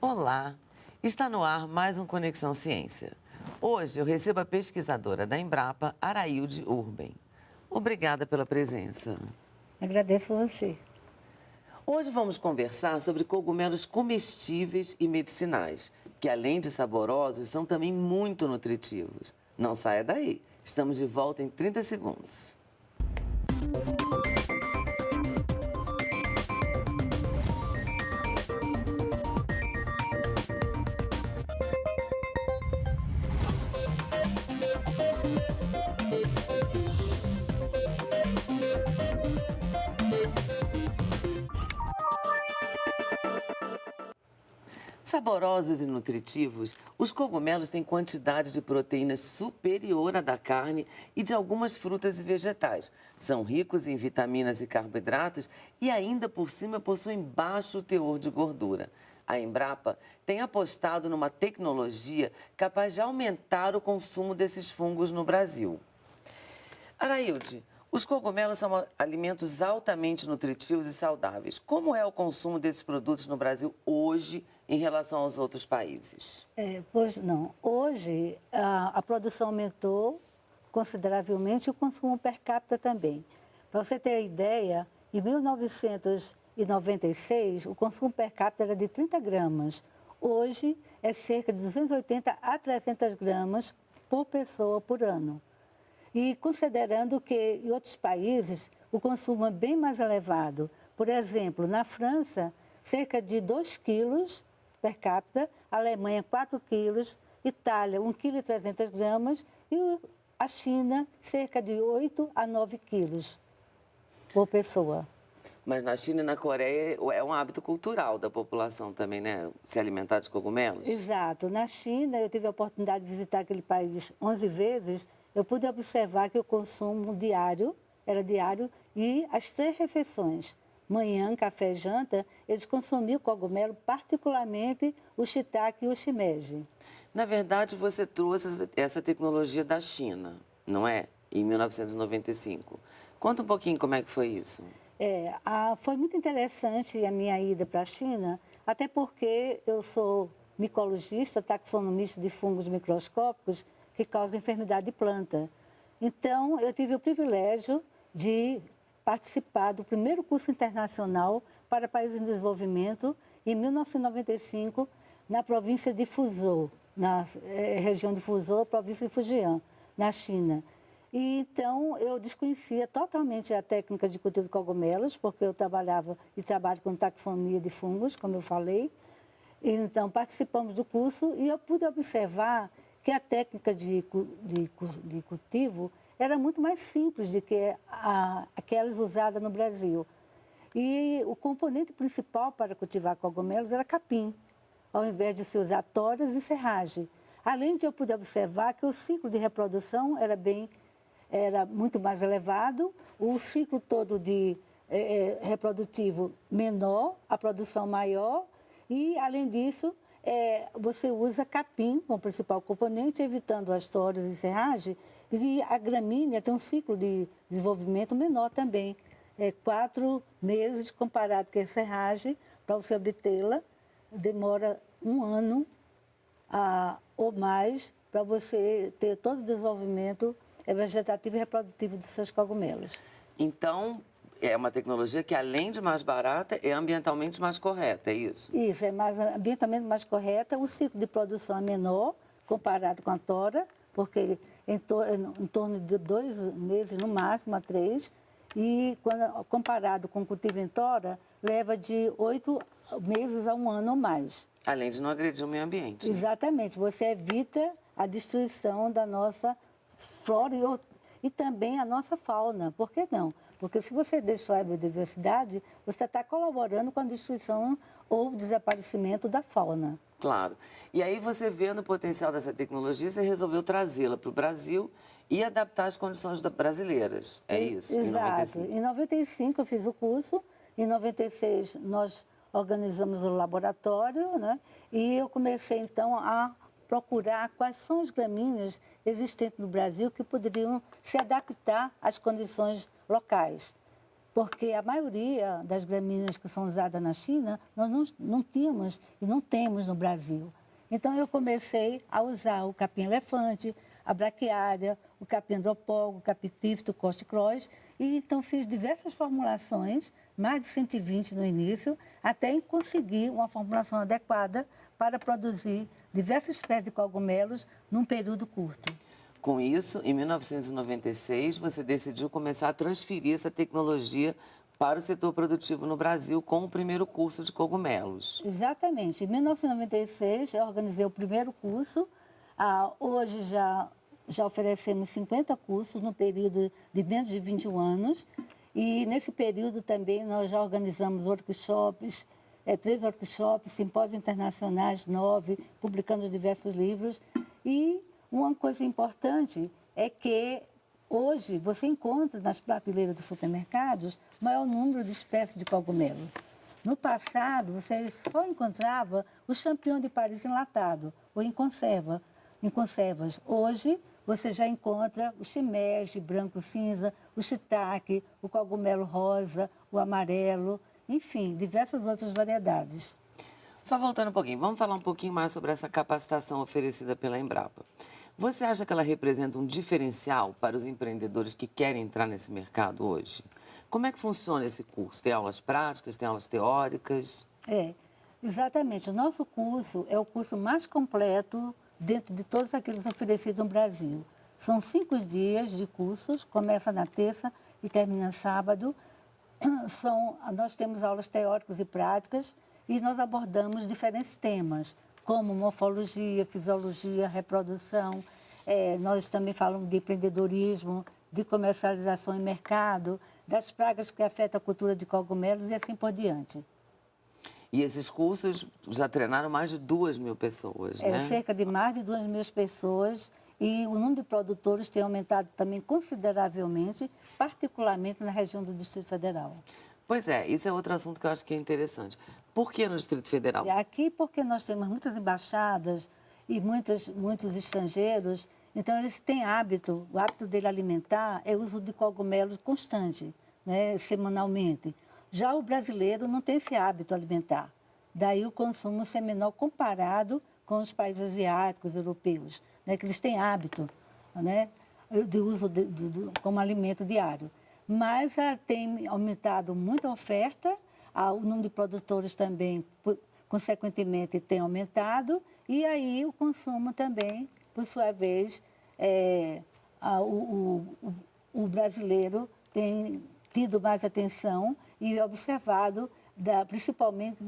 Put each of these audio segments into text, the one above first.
Olá! Está no ar mais um Conexão Ciência. Hoje eu recebo a pesquisadora da Embrapa, Arailde Urben. Obrigada pela presença. Agradeço você. Hoje vamos conversar sobre cogumelos comestíveis e medicinais, que além de saborosos, são também muito nutritivos. Não saia daí, estamos de volta em 30 segundos. Saborosos e nutritivos, os cogumelos têm quantidade de proteínas superior à da carne e de algumas frutas e vegetais. São ricos em vitaminas e carboidratos e ainda por cima possuem baixo teor de gordura. A Embrapa tem apostado numa tecnologia capaz de aumentar o consumo desses fungos no Brasil. Arailde, os cogumelos são alimentos altamente nutritivos e saudáveis. Como é o consumo desses produtos no Brasil hoje em relação aos outros países? Pois não. Hoje, a produção aumentou consideravelmente e o consumo per capita também. Para você ter ideia, em 1996, o consumo per capita era de 30 gramas. Hoje, é cerca de 280 a 300 gramas por pessoa por ano. E considerando que em outros países o consumo é bem mais elevado. Por exemplo, na França, cerca de 2 quilos per capita, Alemanha 4 quilos, Itália 1,3 kg e a China cerca de 8 a 9 quilos por pessoa. Mas na China e na Coreia é um hábito cultural da população também, né? Se alimentar de cogumelos? Exato. Na China, eu tive a oportunidade de visitar aquele país 11 vezes, eu pude observar que o consumo diário era diário e as 3 refeições, manhã, café e janta, eles consumiam cogumelo, particularmente o shiitake e o shimeji. Na verdade, você trouxe essa tecnologia da China, não é? Em 1995. Conta um pouquinho como é que foi isso. Foi muito interessante a minha ida para a China, até porque eu sou micologista, taxonomista de fungos microscópicos que causam enfermidade de planta. Então, eu tive o privilégio de participar do primeiro curso internacional para países em desenvolvimento em 1995, na província de Fuzhou, na região de Fuzhou, província de Fujian, na China. E então eu desconhecia totalmente a técnica de cultivo de cogumelos, porque eu trabalhava e trabalho com taxonomia de fungos, como eu falei. Então participamos do curso e eu pude observar que a técnica de cultivo era muito mais simples do que aquelas usadas no Brasil. E o componente principal para cultivar cogumelos era capim, ao invés de se usar toras e serragem. Além de eu poder observar que o ciclo de reprodução era muito mais elevado, o ciclo todo reprodutivo menor, a produção maior, e, além disso, você usa capim como principal componente, evitando as toras e serragem, e a gramínea tem um ciclo de desenvolvimento menor também. 4 meses comparado com a serragem, para você obtê-la, demora 1 ano ou mais para você ter todo o desenvolvimento vegetativo e reprodutivo dos seus cogumelos. Então, é uma tecnologia que, além de mais barata, é ambientalmente mais correta, é isso? Isso, é ambientalmente mais correta. O ciclo de produção é menor comparado com a tora, porque em torno de 2 meses, no máximo, a 3. E comparado com o cultivo em tora, leva de 8 meses a 1 ano ou mais. Além de não agredir o meio ambiente. Exatamente. Você evita a destruição da nossa flora e também a nossa fauna. Por que não? Porque se você deixar a biodiversidade, você está colaborando com a destruição ou desaparecimento da fauna. Claro. E aí você vendo o potencial dessa tecnologia, você resolveu trazê-la para o Brasil e adaptar às condições brasileiras. É isso? Exato. Em 95 eu fiz o curso, em 96 nós organizamos o laboratório, né? E eu comecei então a procurar quais são as gramíneas existentes no Brasil que poderiam se adaptar às condições locais. porque a maioria das gramíneas que são usadas na China, nós não tínhamos e não temos no Brasil. Então, eu comecei a usar o capim-elefante, a braquiária, o capim-andropólogo, o capim-tífito, o coste-cross, e então fiz diversas formulações, mais de 120 no início, até conseguir uma formulação adequada para produzir diversas espécies de cogumelos num período curto. Com isso, em 1996, você decidiu começar a transferir essa tecnologia para o setor produtivo no Brasil com o primeiro curso de cogumelos. Exatamente. Em 1996, eu organizei o primeiro curso. Hoje já oferecemos 50 cursos no período de menos de 21 anos. E nesse período também nós já organizamos workshops, 3 workshops, simpósios internacionais, 9, publicando diversos livros. E uma coisa importante é que hoje você encontra nas prateleiras dos supermercados o maior número de espécies de cogumelo. No passado, você só encontrava o champignon de Paris enlatado ou em conservas. Hoje, você já encontra o shimeji branco-cinza, o shiitake, o cogumelo rosa, o amarelo, enfim, diversas outras variedades. Só voltando um pouquinho, vamos falar um pouquinho mais sobre essa capacitação oferecida pela Embrapa. Você acha que ela representa um diferencial para os empreendedores que querem entrar nesse mercado hoje? Como é que funciona esse curso? Tem aulas práticas, tem aulas teóricas? Exatamente. O nosso curso é o curso mais completo dentro de todos aqueles oferecidos no Brasil. São 5 dias de cursos, começa na terça e termina sábado. Nós temos aulas teóricas e práticas e nós abordamos diferentes temas, como morfologia, fisiologia, reprodução. Nós também falamos de empreendedorismo, de comercialização em mercado, das pragas que afetam a cultura de cogumelos e assim por diante. E esses cursos já treinaram mais de 2.000 pessoas, né? Cerca de mais de 2.000 pessoas e o número de produtores tem aumentado também consideravelmente, particularmente na região do Distrito Federal. Pois é, isso é outro assunto que eu acho que é interessante. Por que no Distrito Federal? Aqui porque nós temos muitas embaixadas e muitos estrangeiros, então eles têm o hábito dele alimentar é o uso de cogumelos constante, né, semanalmente. Já o brasileiro não tem esse hábito alimentar. Daí o consumo ser menor comparado com os países asiáticos, europeus, né, que eles têm hábito, né, de uso como alimento diário. Mas tem aumentado muito a oferta, o número de produtores também, consequentemente, tem aumentado, e aí o consumo também, por sua vez, o brasileiro tem tido mais atenção e observado, principalmente, o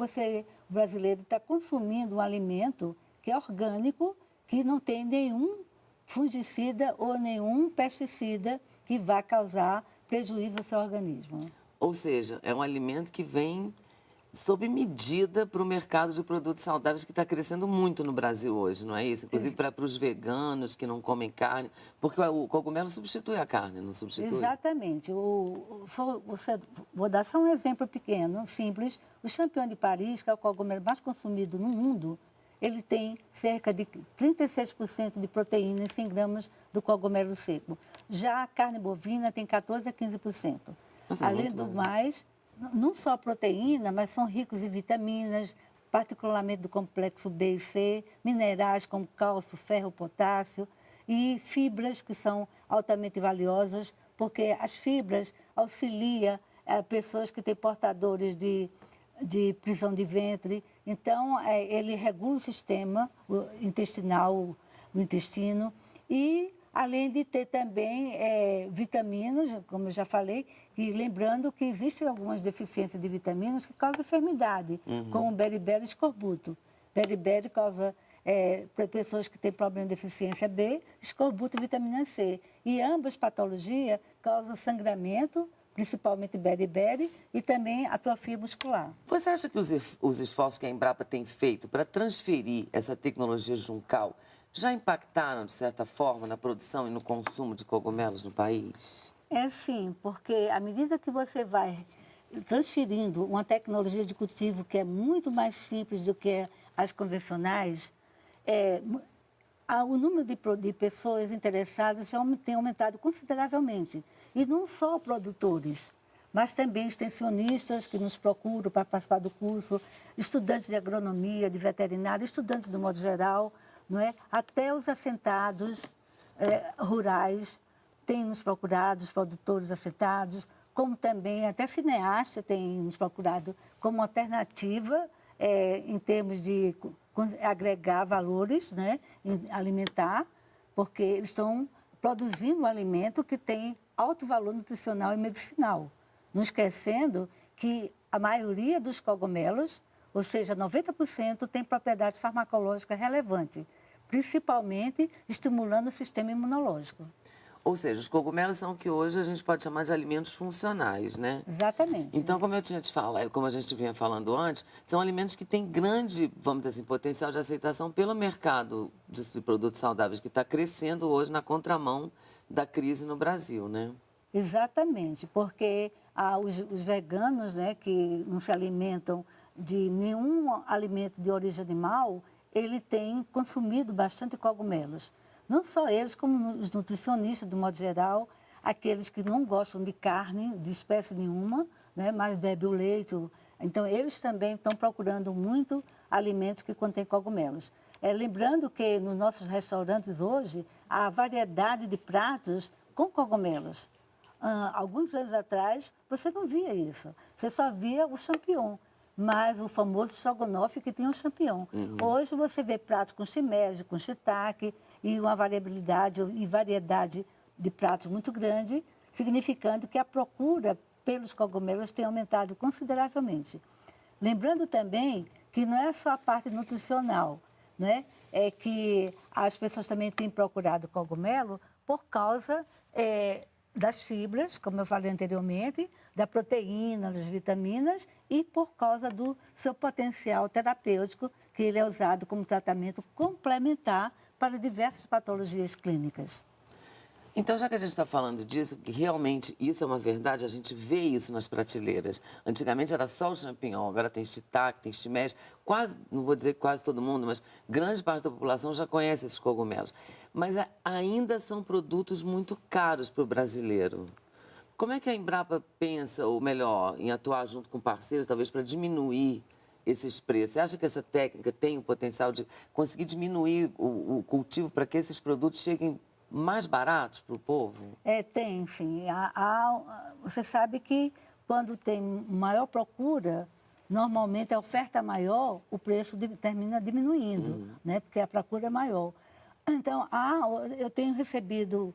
brasileiro está consumindo um alimento que é orgânico, que não tem nenhum fungicida ou nenhum pesticida que vá causar prejuízo ao seu organismo. Ou seja, é um alimento que vem sob medida para o mercado de produtos saudáveis que está crescendo muito no Brasil hoje, não é isso? Inclusive para os veganos que não comem carne, porque o cogumelo substitui a carne, não substitui? Exatamente. Vou dar só um exemplo pequeno, simples. O champignon de Paris, que é o cogumelo mais consumido no mundo, ele tem cerca de 36% de proteína em 100 gramas do cogumelo seco. Já a carne bovina tem 14% a 15%. Nossa, Além do mais, não só proteína, mas são ricos em vitaminas, particularmente do complexo B e C, minerais como cálcio, ferro, potássio e fibras que são altamente valiosas, porque as fibras auxiliam pessoas que têm portadores de prisão de ventre. Então, ele regula o sistema intestinal, o intestino, e além de ter também vitaminas, como eu já falei, e lembrando que existem algumas deficiências de vitaminas que causam enfermidade, como beriberi e escorbuto. Beriberi causa, para pessoas que têm problema de deficiência B, escorbuto e vitamina C. E ambas patologias causam sangramento, principalmente beriberi, e também atrofia muscular. Você acha que os esforços que a Embrapa tem feito para transferir essa tecnologia juncal já impactaram, de certa forma, na produção e no consumo de cogumelos no país? Sim, porque à medida que você vai transferindo uma tecnologia de cultivo que é muito mais simples do que as convencionais, o número de pessoas interessadas tem aumentado consideravelmente. E não só produtores, mas também extensionistas que nos procuram para participar do curso, estudantes de agronomia, de veterinária, estudantes do modo geral, não é? Até os assentados rurais têm nos procurado, os produtores assentados, como também até cineastas têm nos procurado como alternativa em termos de agregar valores, né, alimentar, porque eles estão produzindo um alimento que tem alto valor nutricional e medicinal. Não esquecendo que a maioria dos cogumelos, ou seja, 90%, tem propriedade farmacológica relevante, principalmente estimulando o sistema imunológico. Ou seja, os cogumelos são o que hoje a gente pode chamar de alimentos funcionais, né? Exatamente. Então, como eu tinha te falado, como a gente vinha falando antes, são alimentos que têm grande, vamos dizer assim, potencial de aceitação pelo mercado de produtos saudáveis, que está crescendo hoje na contramão da crise no Brasil, né? Exatamente, porque os veganos, né, que não se alimentam de nenhum alimento de origem animal, ele tem consumido bastante cogumelos. Não só eles, como os nutricionistas, do modo geral, aqueles que não gostam de carne, de espécie nenhuma, né, mas bebem o leite. Então, eles também estão procurando muito alimentos que contêm cogumelos. Lembrando que nos nossos restaurantes hoje, há variedade de pratos com cogumelos. Alguns anos atrás, você não via isso. Você só via o champignon, mas o famoso estrogonofe que tem o champignon. Hoje você vê pratos com shimeji, com shiitake, e uma variabilidade e variedade de pratos muito grande, significando que a procura pelos cogumelos tem aumentado consideravelmente. Lembrando também que não é só a parte nutricional, né? É que as pessoas também têm procurado cogumelo por causa das fibras, como eu falei anteriormente, da proteína, das vitaminas e por causa do seu potencial terapêutico, que ele é usado como tratamento complementar para diversas patologias clínicas. Então, já que a gente está falando disso, que realmente isso é uma verdade, a gente vê isso nas prateleiras. Antigamente era só o champignon, agora tem shiitake, tem shimeji, quase, não vou dizer quase todo mundo, mas grande parte da população já conhece esses cogumelos. Mas ainda são produtos muito caros para o brasileiro. Como é que a Embrapa pensa, ou melhor, em atuar junto com parceiros, talvez para diminuir esses preços? Você acha que essa técnica tem o potencial de conseguir diminuir o cultivo para que esses produtos cheguem mais baratos para o povo? Tem, sim. Você sabe que quando tem maior procura, normalmente a oferta maior, o preço termina diminuindo, né? Porque a procura é maior. Então, eu tenho recebido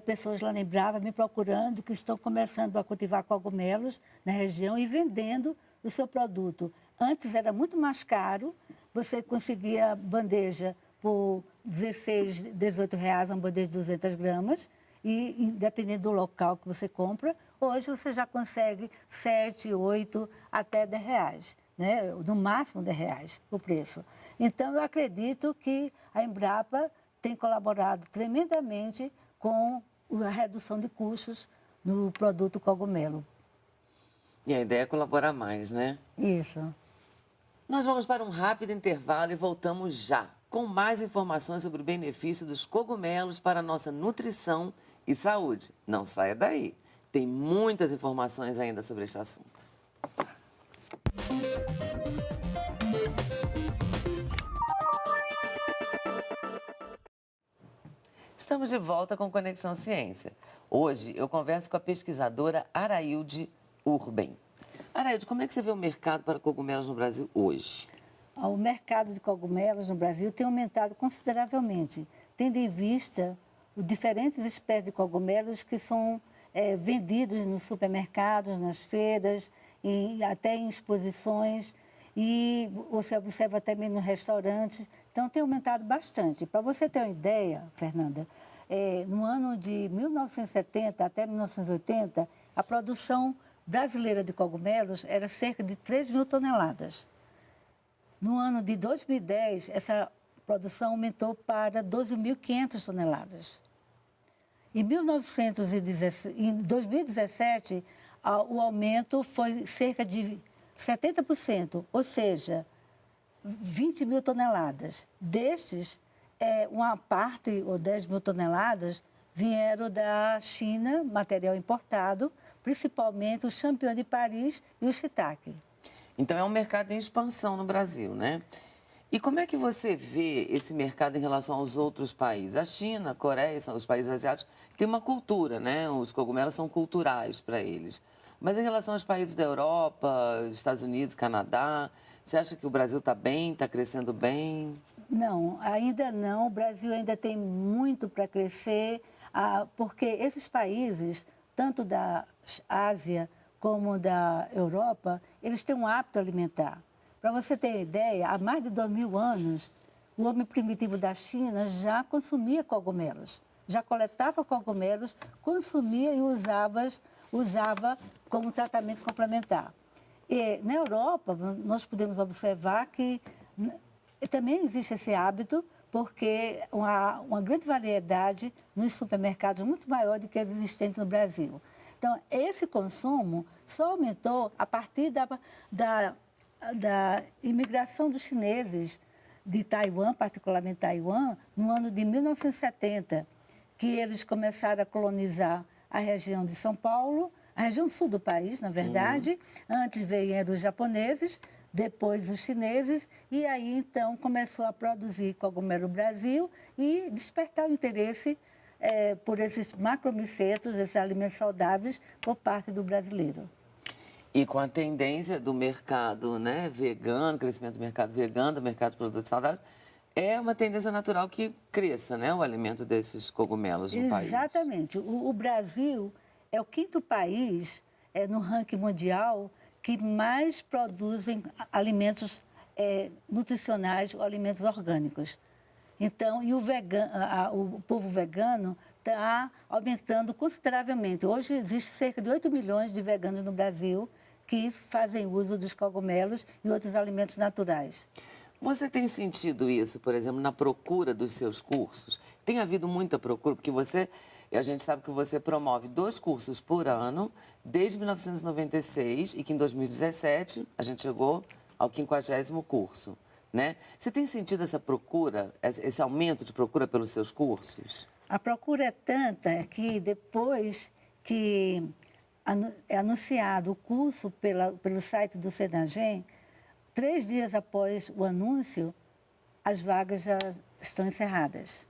pessoas lá na Embrapa me procurando que estão começando a cultivar cogumelos na região e vendendo o seu produto. Antes era muito mais caro, você conseguia bandeja por R$16, R$18, uma bandeja de 200 gramas, e dependendo do local que você compra, hoje você já consegue 7, 8, até R$10, né? No máximo R$10 o preço. Então, eu acredito que a Embrapa tem colaborado tremendamente com a redução de custos no produto cogumelo. E a ideia é colaborar mais, né? Isso. Nós vamos para um rápido intervalo e voltamos já com mais informações sobre o benefício dos cogumelos para a nossa nutrição e saúde. Não saia daí. Tem muitas informações ainda sobre este assunto. Estamos de volta com Conexão Ciência. Hoje eu converso com a pesquisadora Arailde Urben. Arailde, como é que você vê o mercado para cogumelos no Brasil hoje? O mercado de cogumelos no Brasil tem aumentado consideravelmente, tendo em vista as diferentes espécies de cogumelos que são vendidos nos supermercados, nas feiras, até em exposições, e você observa também nos restaurantes. Então, tem aumentado bastante. Para você ter uma ideia, Fernanda, no ano de 1970 até 1980, a produção brasileira de cogumelos era cerca de 3 mil toneladas. No ano de 2010, essa produção aumentou para 12.500 toneladas. Em 2017, o aumento foi cerca de 70%, ou seja, 20 mil toneladas. Destes, uma parte, ou 10 mil toneladas, vieram da China, material importado, principalmente o champignon de Paris e o shiitake. Então, é um mercado em expansão no Brasil, né? E como é que você vê esse mercado em relação aos outros países? A China, a Coreia, são os países asiáticos, têm uma cultura, né? Os cogumelos são culturais para eles. Mas em relação aos países da Europa, Estados Unidos, Canadá, você acha que o Brasil está bem, está crescendo bem? Não, ainda não. O Brasil ainda tem muito para crescer, porque esses países, tanto da Ásia como da Europa, eles têm um hábito alimentar. Para você ter ideia, há mais de 2000 anos, o homem primitivo da China já consumia cogumelos, já coletava cogumelos, consumia e usava como tratamento complementar. E na Europa, nós podemos observar que também existe esse hábito, porque uma grande variedade nos supermercados, muito maior do que a existente no Brasil. Então, esse consumo só aumentou a partir da imigração dos chineses de Taiwan, particularmente Taiwan, no ano de 1970, que eles começaram a colonizar a região de São Paulo, a região sul do país, na verdade. Antes vieram os japoneses, depois os chineses, e aí então começou a produzir cogumelo no Brasil e despertar o interesse por esses macromicetos, esses alimentos saudáveis, por parte do brasileiro. E com a tendência do mercado, né, vegano, crescimento do mercado vegano, do mercado de produtos saudáveis, é uma tendência natural que cresça, né, o alimento desses cogumelos no país. Exatamente. O Brasil é o quinto país no ranking mundial que mais produzem alimentos nutricionais ou alimentos orgânicos. Então, e o povo vegano está aumentando consideravelmente. Hoje, existe cerca de 8 milhões de veganos no Brasil que fazem uso dos cogumelos e outros alimentos naturais. Você tem sentido isso, por exemplo, na procura dos seus cursos? Tem havido muita procura, porque a gente sabe que você promove 2 cursos por ano, desde 1996, e que em 2017 a gente chegou ao 50º curso, né? Você tem sentido essa procura, esse aumento de procura pelos seus cursos? A procura é tanta que depois que é anunciado o curso pelo site do Senagem, 3 dias após o anúncio, as vagas já estão encerradas.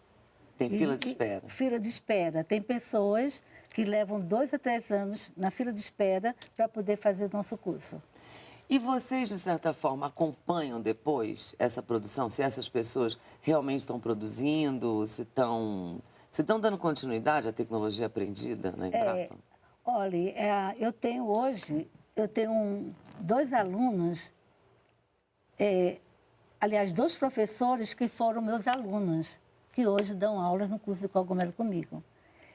Tem fila de espera? Fila de espera. Tem pessoas que levam 2 a 3 anos na fila de espera para poder fazer o nosso curso. E vocês, de certa forma, acompanham depois essa produção? Se essas pessoas realmente estão produzindo, se estão dando continuidade à tecnologia aprendida na Embrapa? Olha, eu tenho 2 alunos, aliás, 2 professores que foram meus alunos, que hoje dão aulas no curso de cogumelo comigo.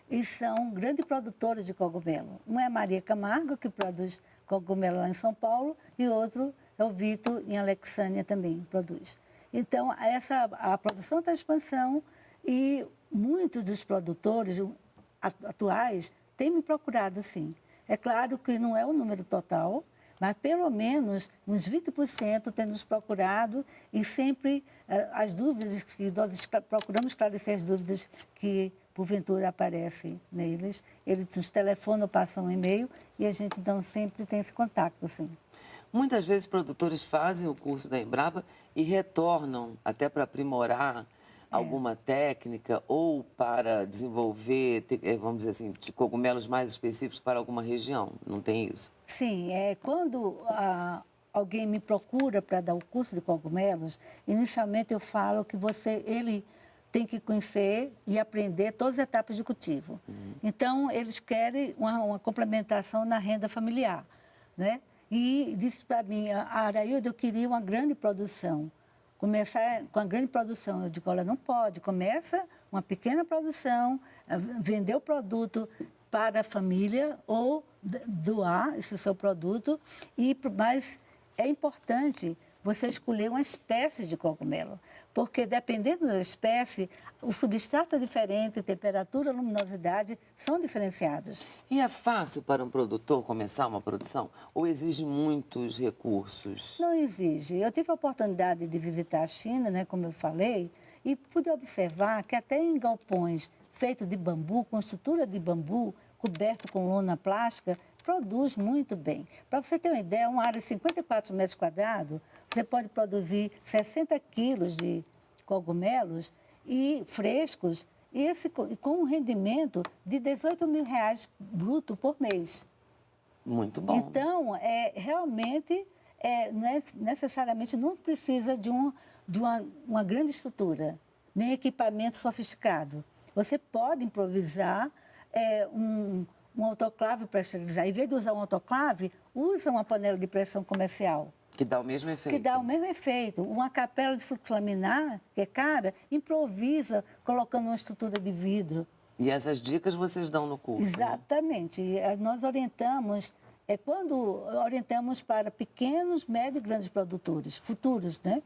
E são grandes produtores de cogumelo. Um é a Maria Camargo, que produz cogumelo lá em São Paulo, e outro é o Vitor, em Alexânia também produz. Então, a produção está em expansão e muitos dos produtores atuais têm me procurado, sim. É claro que não é o número total, mas pelo menos uns 20% têm nos procurado e sempre as dúvidas que nós procuramos esclarecer, as dúvidas que porventura aparecem neles, eles nos telefonam, passam um e-mail e a gente então sempre tem esse contato, sim. Muitas vezes produtores fazem o curso da Embrapa e retornam até para aprimorar alguma técnica ou para desenvolver, vamos dizer assim, de cogumelos mais específicos para alguma região. Não tem isso? Sim, quando alguém me procura para dar o curso de cogumelos, inicialmente eu falo que ele tem que conhecer e aprender todas as etapas de cultivo. Então, eles querem uma complementação na renda familiar, né? E disse para mim, Araildo, eu queria uma grande produção. Começar com a grande produção. Eu digo, olha, não pode. Começa uma pequena produção, vender o produto para a família ou doar esse seu produto. Mas é importante você escolher uma espécie de cogumelo, porque dependendo da espécie, o substrato é diferente, temperatura, luminosidade são diferenciados. E é fácil para um produtor começar uma produção ou exige muitos recursos? Não exige. Eu tive a oportunidade de visitar a China, né, como eu falei, e pude observar que até em galpões feitos de bambu, com estrutura de bambu, coberto com lona plástica, produz muito bem. Para você ter uma ideia, uma área de 54 metros quadrados, você pode produzir 60 quilos de cogumelos e frescos, e com um rendimento de R$ 18.000 bruto por mês. Muito bom. Então, realmente, necessariamente não precisa de uma grande estrutura, nem equipamento sofisticado. Você pode improvisar um autoclave para esterilizar. Em vez de usar um autoclave, usa uma panela de pressão comercial. Que dá o mesmo efeito. Que dá o mesmo efeito. Uma capela de fluxo laminar, que é cara, improvisa colocando uma estrutura de vidro. E essas dicas vocês dão no curso? Exatamente. Né? Nós orientamos, quando orientamos para pequenos, médios e grandes produtores, futuros, né?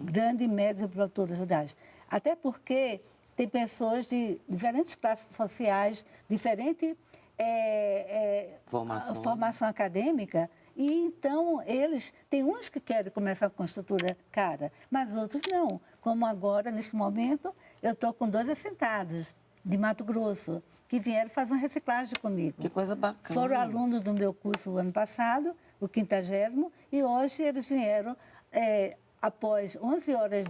Grandes e médios produtores rurais. Até porque tem pessoas de diferentes classes sociais, diferente formação acadêmica, e então eles, tem uns que querem começar com estrutura cara, mas outros não. Como agora, nesse momento, eu estou com 2 assentados de Mato Grosso, que vieram fazer uma reciclagem comigo. Que coisa bacana. Foram alunos do meu curso o ano passado, o 50º, e hoje eles vieram, após 11 horas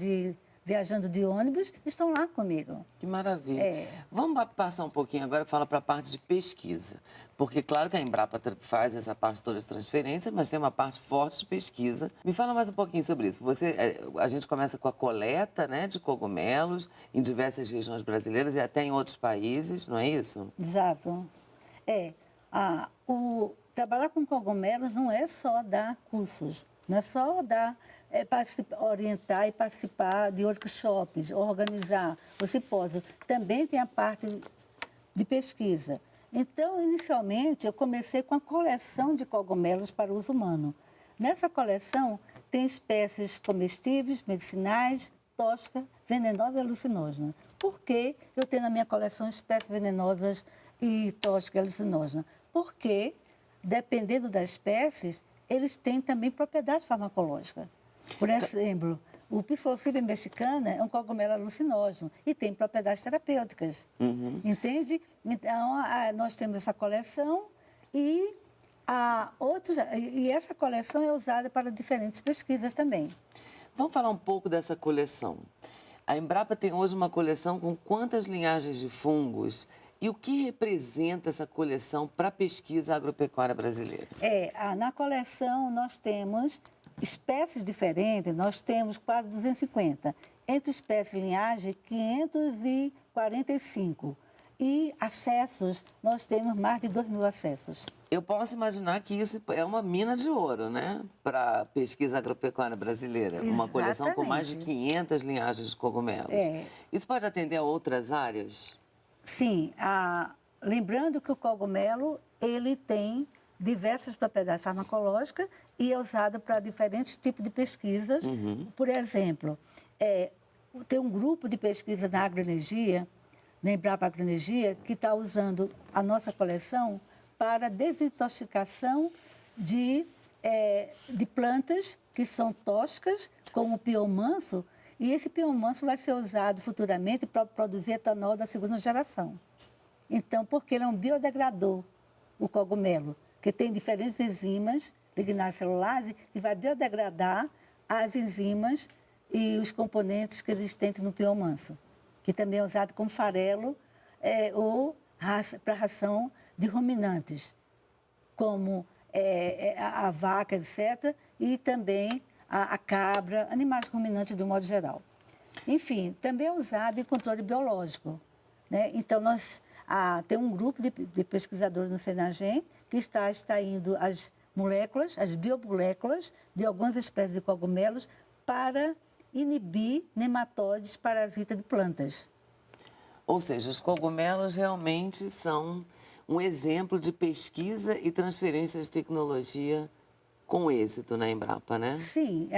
viajando de ônibus, estão lá comigo. Que maravilha. Vamos passar um pouquinho agora para falar para a parte de pesquisa. Porque, claro que a Embrapa faz essa parte toda de transferência, mas tem uma parte forte de pesquisa. Me fala mais um pouquinho sobre isso. A gente começa com a coleta, né, de cogumelos em diversas regiões brasileiras e até em outros países, não é isso? Exato. Trabalhar com cogumelos não é só dar cursos, não é só orientar e participar de workshops, organizar o simpósio. Também tem a parte de pesquisa. Então, inicialmente, eu comecei com a coleção de cogumelos para uso humano. Nessa coleção, tem espécies comestíveis, medicinais, tóxicas, venenosas e alucinógenas. Por que eu tenho na minha coleção espécies venenosas e tóxicas e alucinógenas? Porque, dependendo das espécies, eles têm também propriedades farmacológicas. Por exemplo, o psilocíbia mexicana é um cogumelo alucinógeno e tem propriedades terapêuticas. Entende? Então, nós temos essa coleção e essa coleção é usada para diferentes pesquisas também. Vamos falar um pouco dessa coleção. A Embrapa tem hoje uma coleção com quantas linhagens de fungos e o que representa essa coleção para a pesquisa agropecuária brasileira? Na coleção nós temos espécies diferentes, nós temos quase 250. Entre espécies e linhagem, 545. E acessos, nós temos mais de 2.000 acessos. Eu posso imaginar que isso é uma mina de ouro, né? Para a pesquisa agropecuária brasileira. Exatamente. Uma coleção com mais de 500 linhagens de cogumelos. Isso pode atender a outras áreas? Sim. Lembrando que o cogumelo, ele tem diversas propriedades farmacológicas e é usado para diferentes tipos de pesquisas. Por exemplo, tem um grupo de pesquisa na agroenergia, na Embrapa Agroenergia, que está usando a nossa coleção para desintoxicação de plantas que são tóxicas, como o pião manso, e esse pião manso vai ser usado futuramente para produzir etanol da 2ª geração. Então, porque ele é um biodegrador, o cogumelo, que tem diferentes enzimas, lignase celulase, que vai biodegradar as enzimas e os componentes que existentes no pião manso, que também é usado como farelo ou para ração de ruminantes, como a vaca, etc., e também a cabra, animais ruminantes do modo geral. Enfim, também é usado em controle biológico, né? Então, tem um grupo de pesquisadores no Senagem que está extraindo as moléculas, as biomoléculas de algumas espécies de cogumelos para inibir nematóides parasitas de plantas. Ou seja, os cogumelos realmente são um exemplo de pesquisa e transferência de tecnologia com êxito na Embrapa, né? Sim.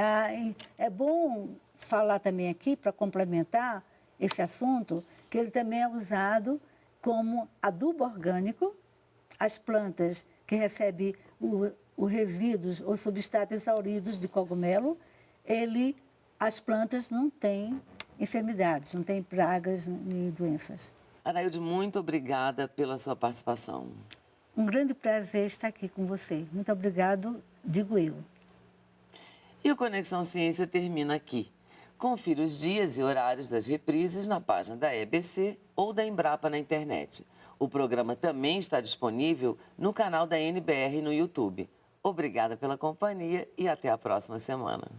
É bom falar também aqui, para complementar esse assunto, que ele também é usado como adubo orgânico. As plantas que recebem os resíduos ou substratos exauridos de cogumelo, as plantas não têm enfermidades, não têm pragas nem doenças. Arailde, muito obrigada pela sua participação. Um grande prazer estar aqui com você. Muito obrigado, digo eu. E o Conexão Ciência termina aqui. Confira os dias e horários das reprises na página da EBC ou da Embrapa na internet. O programa também está disponível no canal da NBR no YouTube. Obrigada pela companhia e até a próxima semana.